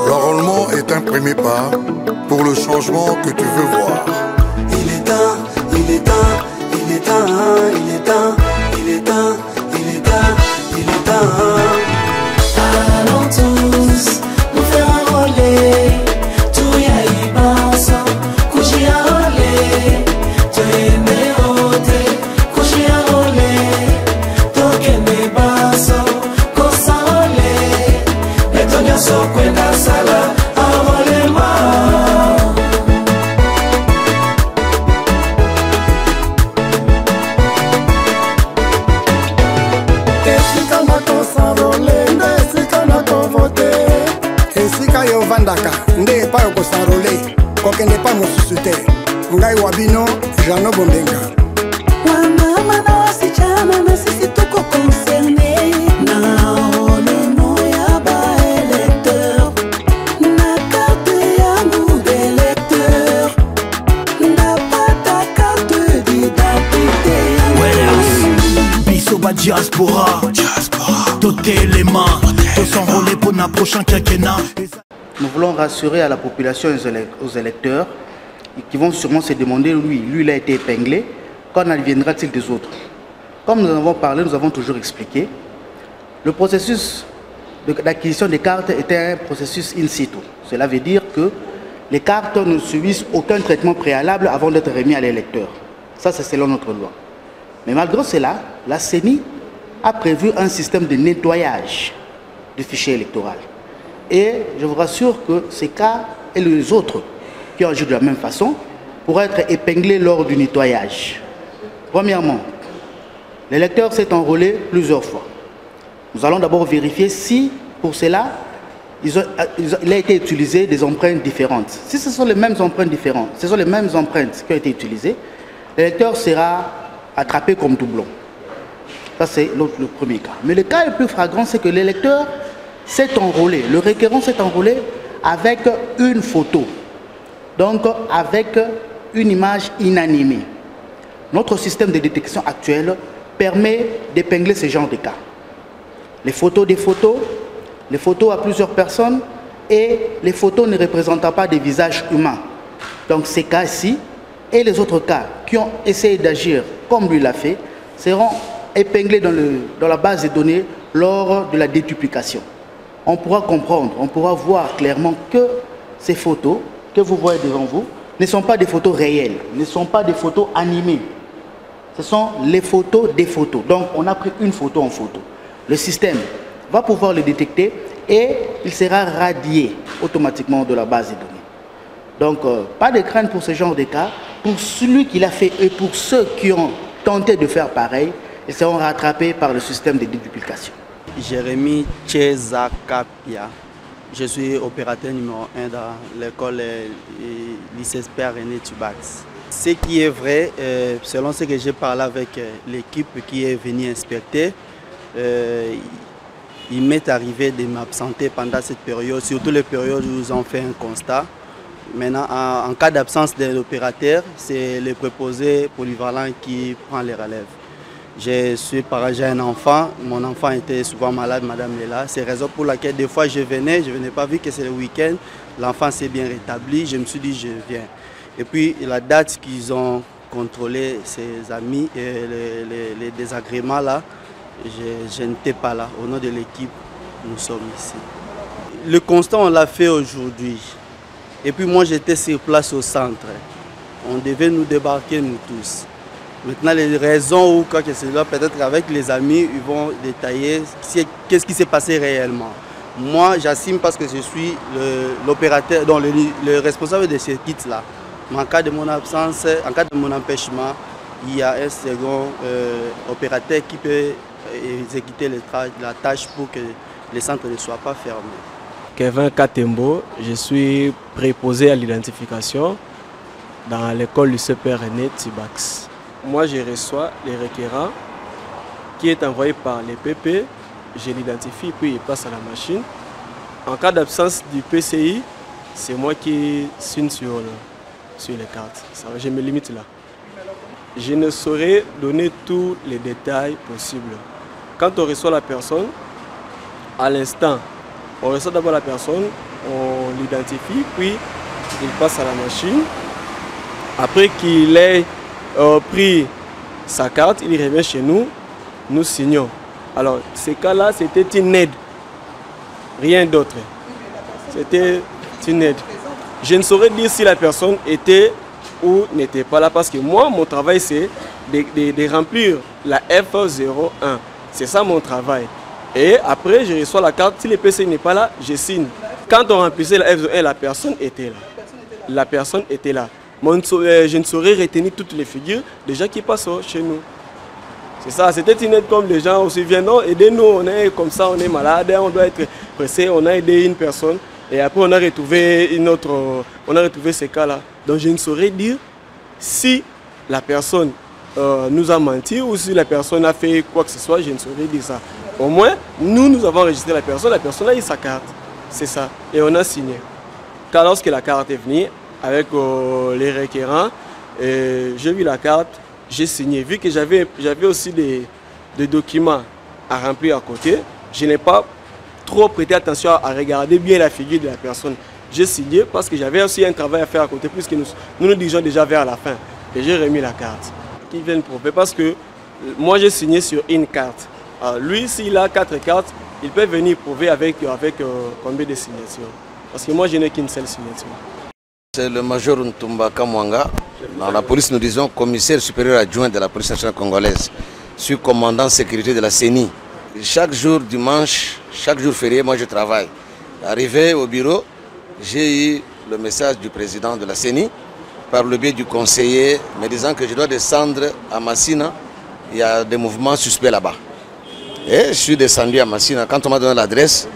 L'enrôlement est un premier pas pour le changement que tu veux voir. Il est temps, il est temps, il est temps, il est temps, il est temps, il est temps, il est temps. Allons tous nous faire enrôler. Tout y a y passe, coucher à enrôler. Tu es méroté, coucher à enrôler. Toi qui me passe, qu'on s'enrôler. Et ton bien so kwenda sala, enrôlement. Vandaka nde pa ko sarole ko kende pa mosusu te ngai wabino Jano Bombenga mama na wasichana na sisi tuko concerné na le nom ya ba électeur na carte yangu d'électeur na pata carte d'identité biso ba diaspora doter les mains tous s'enrôler pour na prochain quinquennat. Nous voulons rassurer à la population et aux électeurs qui vont sûrement se demander, lui il a été épinglé, quand adviendra-t-il des autres? Comme nous en avons parlé, nous avons toujours expliqué, le processus d'acquisition des cartes était un processus in situ. Cela veut dire que les cartes ne subissent aucun traitement préalable avant d'être remis à l'électeur. Ça, c'est selon notre loi. Mais malgré cela, la CENI a prévu un système de nettoyage du fichier électoral. Et je vous rassure que ces cas et les autres qui ont agi de la même façon pourraient être épinglés lors du nettoyage. Premièrement, l'électeur s'est enrôlé plusieurs fois. Nous allons d'abord vérifier si, pour cela, il a été utilisé des empreintes différentes. Si ce sont les mêmes empreintes différentes, ce sont les mêmes empreintes qui ont été utilisées, l'électeur sera attrapé comme doublon. Ça, c'est le premier cas. Mais le cas le plus flagrant, c'est que l'électeur s'est enrôlé, le requérant s'est enrôlé avec une photo, donc avec une image inanimée. Notre système de détection actuel permet d'épingler ce genre de cas. Les photos des photos, les photos à plusieurs personnes et les photos ne représentant pas des visages humains. Donc ces cas-ci et les autres cas qui ont essayé d'agir comme lui l'a fait seront épinglés dans la base de données lors de la déduplication. On pourra comprendre, on pourra voir clairement que ces photos que vous voyez devant vous ne sont pas des photos réelles, ne sont pas des photos animées. Ce sont les photos des photos. Donc, on a pris une photo en photo. Le système va pouvoir le détecter et il sera radié automatiquement de la base de données. Donc, pas de crainte pour ce genre de cas. Pour celui qui l'a fait et pour ceux qui ont tenté de faire pareil, ils seront rattrapés par le système de déduplication. Jérémy Tchezakapia. Je suis opérateur numéro 1 dans l'école lycée Père René Tubax. Ce qui est vrai, selon ce que j'ai parlé avec l'équipe qui est venue inspecter, il m'est arrivé de m'absenter pendant cette période, surtout les périodes où ils ont fait un constat. Maintenant, en cas d'absence de l'opérateur, c'est le préposé polyvalent qui prend les relèves. J'ai un enfant, mon enfant était souvent malade, madame est là. C'est la raison pour laquelle des fois je venais pas vu que c'est le week-end, l'enfant s'est bien rétabli, je me suis dit je viens. Et puis la date qu'ils ont contrôlé ses amis et les désagréments là, je n'étais pas là. Au nom de l'équipe, nous sommes ici. Le constat on l'a fait aujourd'hui. Et puis moi j'étais sur place au centre. On devait nous débarquer nous tous. Maintenant, les raisons ou quoi que ce soit, peut-être avec les amis, ils vont détailler qu'est-ce qui s'est passé réellement. Moi, j'assume parce que je suis l'opérateur, donc le responsable de ce kit-là. Mais en cas de mon absence, en cas de mon empêchement, il y a un second opérateur qui peut exécuter la tâche pour que les centres ne soient pas fermés. Kevin Katembo, je suis préposé à l'identification dans l'école lycée Père René Tubax. Moi, je reçois les requérants qui est envoyé par les PP, je l'identifie puis il passe à la machine. En cas d'absence du PCI, c'est moi qui signe sur les cartes. Je me limite là. Je ne saurais donner tous les détails possibles. Quand on reçoit la personne, à l'instant. On reçoit d'abord la personne, on l'identifie, puis il passe à la machine. Après qu'il ait pris sa carte, il revient chez nous, nous signons. Alors, ces cas-là, c'était une aide, rien d'autre. C'était une aide. Je ne saurais dire si la personne était ou n'était pas là, parce que moi, mon travail, c'est de remplir la F01. C'est ça mon travail. Et après, je reçois la carte. Si le PC n'est pas là, je signe. Quand on remplissait la F01, la personne était là. La personne était là. Je ne saurais retenir toutes les figures des gens qui passent chez nous. C'est ça, c'était une aide comme les gens aussi viennent. Non, aidez-nous, on est comme ça, on est malade, on doit être pressé, on a aidé une personne. Et après, on a retrouvé une autre, on a retrouvé ces cas-là. Donc, je ne saurais dire si la personne nous a menti ou si la personne a fait quoi que ce soit, je ne saurais dire ça. Au moins, nous avons enregistré la personne a eu sa carte. C'est ça. Et on a signé. Car lorsque la carte est venue, avec les requérants, j'ai vu la carte, j'ai signé. Vu que j'avais aussi des documents à remplir à côté, je n'ai pas trop prêté attention à regarder bien la figure de la personne. J'ai signé parce que j'avais aussi un travail à faire à côté, puisque nous dirigeons déjà vers la fin. Et j'ai remis la carte. Qui viennent prouver, parce que moi j'ai signé sur une carte. Alors, lui, s'il a 4 cartes, il peut venir prouver avec combien de signatures. Parce que moi, je n'ai qu'une seule signature. C'est le major Ntumba Kamwanga. Dans la police, nous disons commissaire supérieur adjoint de la police nationale congolaise. Je suis commandant sécurité de la CENI. Chaque jour dimanche, chaque jour férié, moi je travaille. Arrivé au bureau, j'ai eu le message du président de la CENI par le biais du conseiller me disant que je dois descendre à Massina. Il y a des mouvements suspects là-bas. Et je suis descendu à Massina. Quand on m'a donné l'adresse,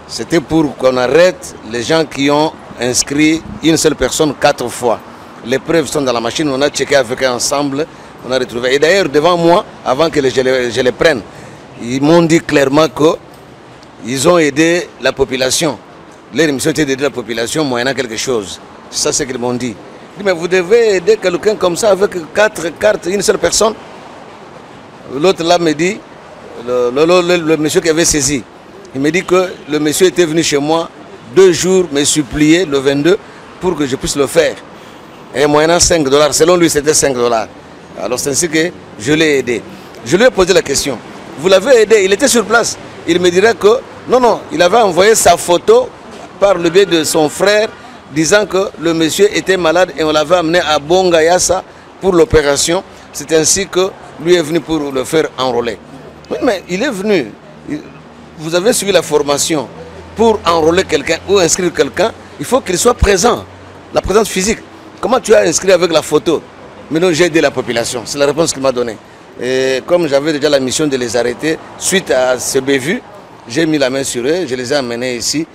c'était pour qu'on arrête les gens qui ont inscrit une seule personne 4 fois. Les preuves sont dans la machine, on a checké avec eux ensemble, on a retrouvé. Et d'ailleurs, devant moi, avant que je les prenne, ils m'ont dit clairement qu'ils ont aidé la population. Leur mission était d'aider la population moyennant quelque chose. C'est ça ce qu'ils m'ont dit. Je dis, mais vous devez aider quelqu'un comme ça avec 4 cartes, une seule personne. L'autre là me dit, le monsieur qui avait saisi, il me dit que le monsieur était venu chez moi 2 jours me supplier le 22 pour que je puisse le faire. Et moyennant $5, selon lui c'était $5. Alors c'est ainsi que je l'ai aidé. Je lui ai posé la question, vous l'avez aidé, il était sur place. Il me dirait que non, il avait envoyé sa photo par le biais de son frère disant que le monsieur était malade et on l'avait amené à Bongayasa pour l'opération. C'est ainsi que lui est venu pour le faire enrôler. Oui, mais il est venu, vous avez suivi la formation. Pour enrôler quelqu'un ou inscrire quelqu'un, il faut qu'il soit présent, la présence physique. Comment tu as inscrit avec la photo? Mais non, j'ai aidé la population, c'est la réponse qu'il m'a donnée. Et comme j'avais déjà la mission de les arrêter, suite à ce bévu, j'ai mis la main sur eux, je les ai amenés ici.